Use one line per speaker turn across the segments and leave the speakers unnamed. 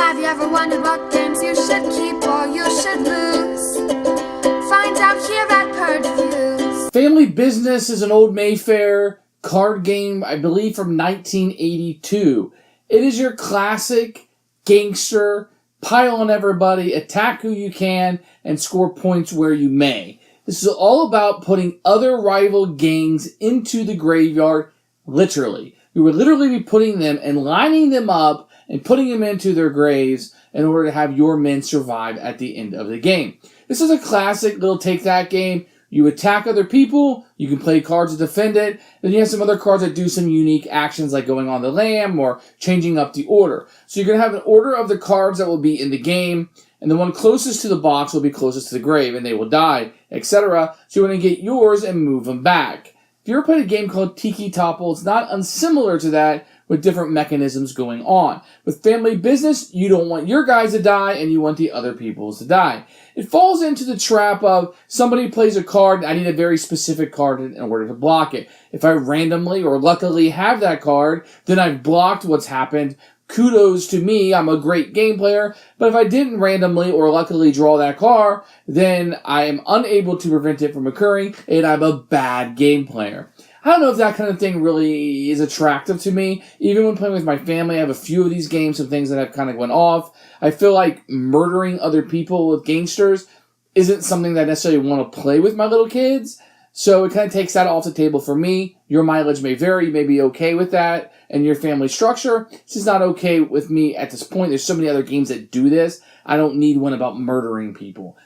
Have you ever wondered what games you should keep or you should lose? Find out here at Purge Reviews.
Family Business is an old Mayfair card game, I believe from 1982. It is your classic gangster, pile on everybody, attack who you can, and score points where you may. This is all about putting other rival gangs into the graveyard, literally. You would literally be putting them and lining them up and putting them into their graves in order to have your men survive at the end of the game. This is a classic little take-that game. You attack other people, you can play cards to defend it, then you have some other cards that do some unique actions like going on the lam or changing up the order. So you're going to have an order of the cards that will be in the game, and the one closest to the box will be closest to the grave, and they will die, etc. So you want to get yours and move them back. If you ever played a game called Tiki Topple, it's not unsimilar to that with different mechanisms going on. With Family Business, you don't want your guys to die and you want the other people's to die. It falls into the trap of somebody plays a card, I need a very specific card in order to block it. If I randomly or luckily have that card, then I've blocked what's happened. Kudos to me, I'm a great game player, but if I didn't randomly or luckily draw that card, then I am unable to prevent it from occurring, and I'm a bad game player. I don't know if that kind of thing really is attractive to me. Even when playing with my family, I have a few of these games, some things that have kind of went off. I feel like murdering other people with gangsters isn't something that I necessarily want to play with my little kids. So it kind of takes that off the table for me. Your mileage may vary. You may be okay with that and your family structure. This is not okay with me at this point. There's so many other games that do this. I don't need one about murdering people.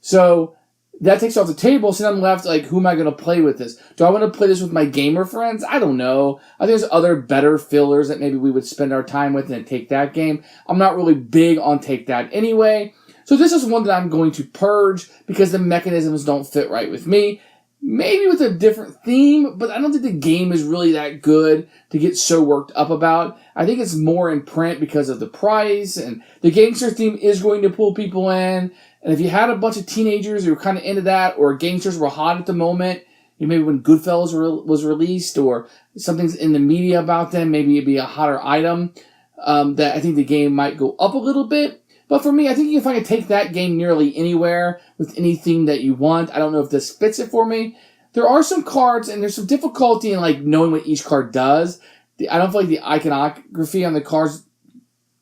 So that takes off the table, so then I'm left like, who am I going to play with this? Do I want to play this with my gamer friends? I don't know. I think there's other better fillers that maybe we would spend our time with and take that game. I'm not really big on take that anyway. So this is one that I'm going to purge because the mechanisms don't fit right with me. Maybe with a different theme, but I don't think the game is really that good to get so worked up about. I think it's more in print because of the price, and the gangster theme is going to pull people in. And if you had a bunch of teenagers who were kind of into that, or gangsters were hot at the moment, maybe when Goodfellas was released, or something's in the media about them, maybe it'd be a hotter item, that I think the game might go up a little bit. But for me, I think you can find take that game nearly anywhere with anything that you want. I don't know if this fits it for me. There are some cards, and there's some difficulty in like knowing what each card does. I don't feel like the iconography on the cards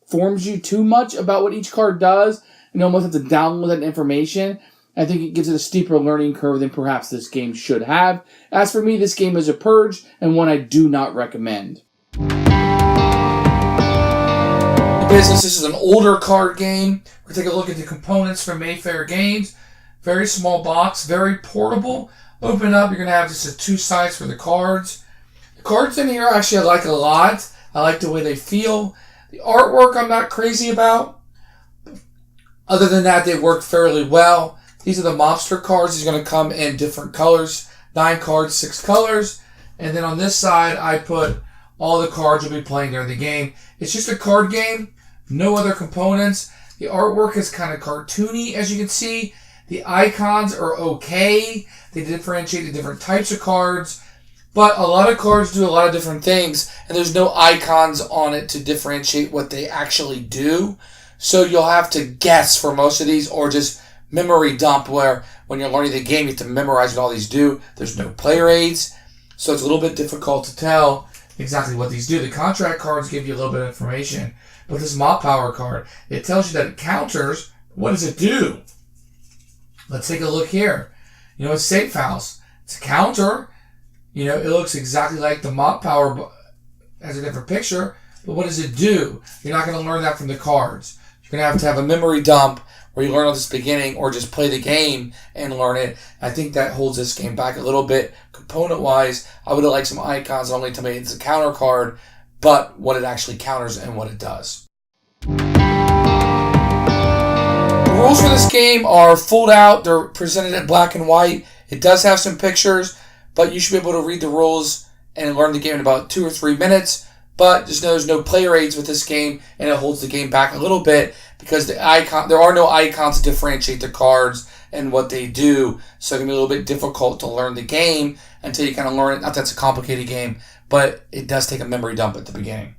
informs you too much about what each card does. You almost have to download that information. I think it gives it a steeper learning curve than perhaps this game should have. As for me, this game is a purge, and one I do not recommend. Business. This is an older card game. We're going to take a look at the components from Mayfair Games. Very small box, very portable. Open up, you're going to have just two sides for the cards. The cards in here actually I like a lot. I like the way they feel. The artwork I'm not crazy about. Other than that, they work fairly well. These are the mobster cards. These are going to come in different colors. 9 cards, 6 colors. And then on this side, I put all the cards you'll be playing during the game. It's just a card game. No other components. The artwork is kind of cartoony, as you can see. The icons are okay. They differentiate the different types of cards. But a lot of cards do a lot of different things, and there's no icons on it to differentiate what they actually do. So you'll have to guess for most of these, or just memory dump, where when you're learning the game, you have to memorize what all these do. There's no player aids, so it's a little bit difficult to tell exactly what these do. The contract cards give you a little bit of information. But this Mop Power card, it tells you that it counters. What does it do? Let's take a look here. It's Safe House. It's a counter. It looks exactly like the Mop Power, has a different picture. But what does it do? You're not going to learn that from the cards. You're going to have a memory dump where you learn all this beginning, or just play the game and learn it. I think that holds this game back a little bit. Component-wise, I would have liked some icons not only to me it's a counter card, but what it actually counters and what it does. The rules for this game are fold out. They're presented in black and white. It does have some pictures, but you should be able to read the rules and learn the game in about 2 or 3 minutes. But just know there's no player aids with this game, and it holds the game back a little bit because there are no icons to differentiate the cards and what they do. So it can be a little bit difficult to learn the game until you kind of learn it. Not that it's a complicated game, but it does take a memory dump at the beginning.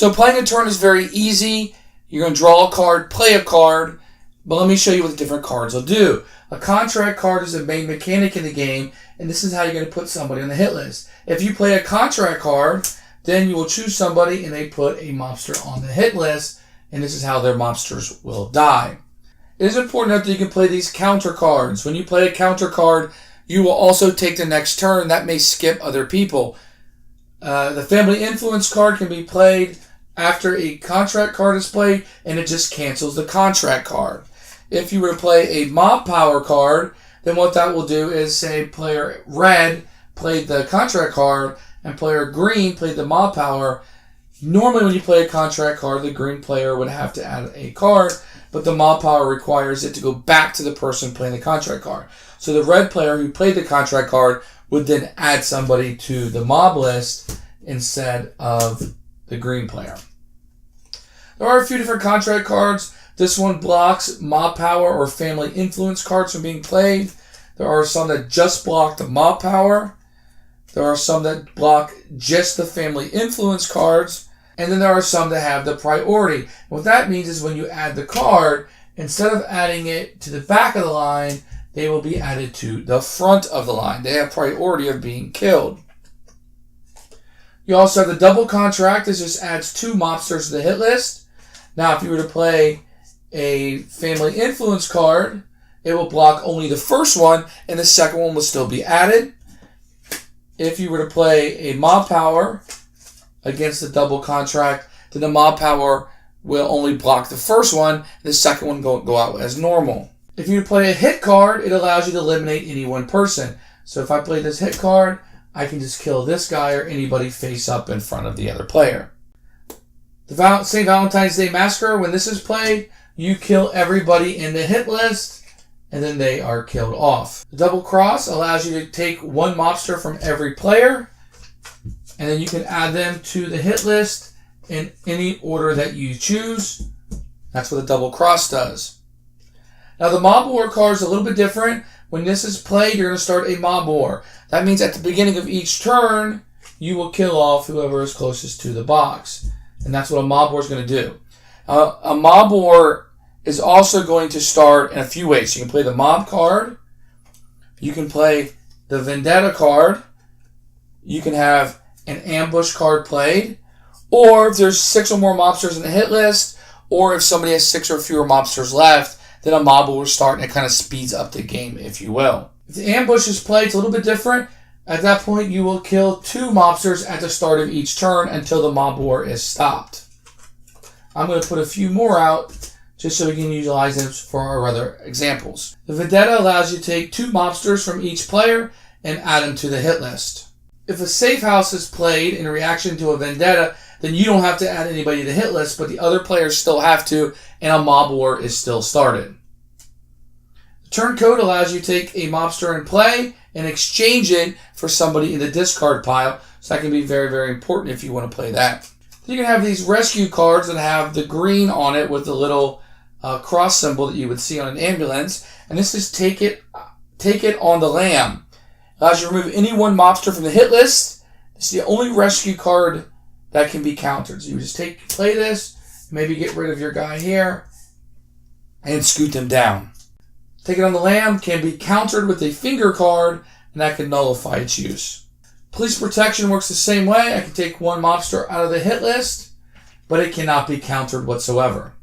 So playing a turn is very easy. You're going to draw a card, play a card, but let me show you what the different cards will do. A contract card is the main mechanic in the game, and this is how you're going to put somebody on the hit list. If you play a contract card, then you will choose somebody and they put a mobster on the hit list, and this is how their mobsters will die. It is important to note that you can play these counter cards. When you play a counter card, you will also take the next turn. That may skip other people. The family influence card can be played after a contract card is played, and it just cancels the contract card. If you were to play a mob power card, then what that will do is say player red played the contract card and player green played the mob power. Normally when you play a contract card, the green player would have to add a card, but the mob power requires it to go back to the person playing the contract card. So the red player who played the contract card would then add somebody to the mob list instead of the green player. There are a few different contract cards. This one blocks mob power or family influence cards from being played. There are some that just block the mob power. There are some that block just the family influence cards. And then there are some that have the priority. What that means is when you add the card, instead of adding it to the back of the line, they will be added to the front of the line. They have priority of being killed. You also have the double contract. This just adds 2 mobsters to the hit list. Now, if you were to play a family influence card, it will block only the first one, and the second one will still be added. If you were to play a mob power against the double contract, then the mob power will only block the first one, and the second one will go out as normal. If you play a hit card, it allows you to eliminate any one person. So if I play this hit card, I can just kill this guy or anybody face up in front of the other player. The St. Valentine's Day Massacre, when this is played, you kill everybody in the hit list, and then they are killed off. The double cross allows you to take 1 mobster from every player, and then you can add them to the hit list in any order that you choose. That's what the double cross does. Now the mob war card is a little bit different. When this is played, you're going to start a mob war. That means at the beginning of each turn, you will kill off whoever is closest to the box. And that's what a mob war is going to do. A mob war is also going to start in a few ways. You can play the mob card. You can play the vendetta card. You can have an ambush card played. Or if there's 6 or more mobsters in the hit list, or if somebody has 6 or fewer mobsters left, then a mob will start and it kind of speeds up the game, if you will. If the ambush is played, it's a little bit different. At that point, you will kill 2 mobsters at the start of each turn until the mob war is stopped. I'm going to put a few more out just so we can utilize them for our other examples. The vendetta allows you to take 2 mobsters from each player and add them to the hit list. If a safe house is played in reaction to a vendetta, then you don't have to add anybody to the hit list, but the other players still have to, and a mob war is still started. The turncoat allows you to take a mobster in play and exchange it for somebody in the discard pile, so that can be very, very important if you want to play that. Then you can have these rescue cards that have the green on it with the little cross symbol that you would see on an ambulance, and this is take it on the lam. Allows you to remove any one mobster from the hit list. It's the only rescue card that can be countered. So you just play this, maybe get rid of your guy here, and scoot them down. Take it on the lam can be countered with a finger card, and that can nullify its use. Police protection works the same way. I can take 1 mobster out of the hit list, but it cannot be countered whatsoever.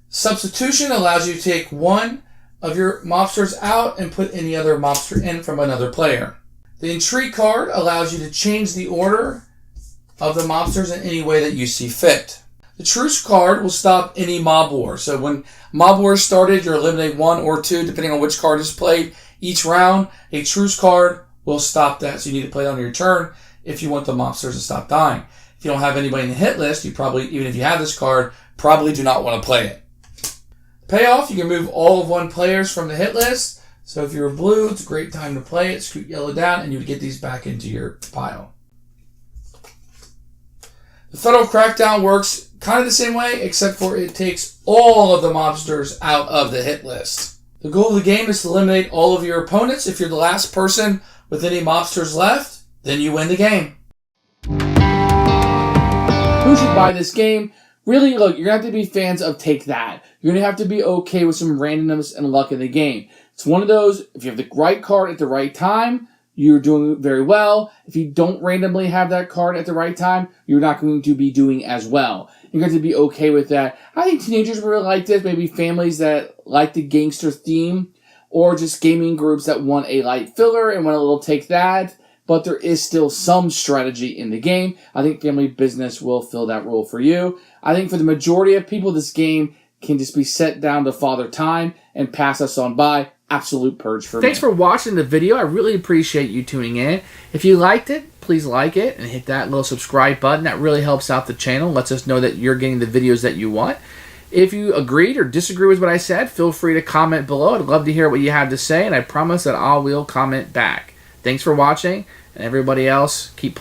Substitution allows you to take 1 of your mobsters out and put any other mobster in from another player. The intrigue card allows you to change the order of the mobsters in any way that you see fit. The truce card will stop any mob war. So when mob war is started, you eliminate 1 or 2, depending on which card is played each round. A truce card will stop that, so you need to play it on your turn if you want the mobsters to stop dying. If you don't have anybody in the hit list, you probably, even if you have this card, probably do not want to play it. Payoff, you can move all of 1 players from the hit list. So if you're blue, it's a great time to play it. Scoot yellow down, and you would get these back into your pile. The Federal Crackdown works kind of the same way, except for it takes all of the mobsters out of the hit list. The goal of the game is to eliminate all of your opponents. If you're the last person with any mobsters left, then you win the game. who should buy this game? Really, look, you're going to have to be fans of Take That. You're going to have to be okay with some randomness and luck in the game. It's one of those, if you have the right card at the right time, you're doing very well. If you don't randomly have that card at the right time, you're not going to be doing as well. You're going to be okay with that. I think teenagers will really like this, maybe families that like the gangster theme, or just gaming groups that want a light filler and want a little Take That. But there is still some strategy in the game. I think Family Business will fill that role for you. I think for the majority of people, this game can just be set down to Father Time and pass us on by. Absolute purge for me. Thanks for watching the video. I really appreciate you tuning in. If you liked it, please like it and hit that little subscribe button. That really helps out the channel, lets us know that you're getting the videos that you want. If you agreed or disagree with what I said, feel free to comment below. I'd love to hear what you have to say, and I promise that I will comment back. Thanks for watching, and everybody else, keep playing.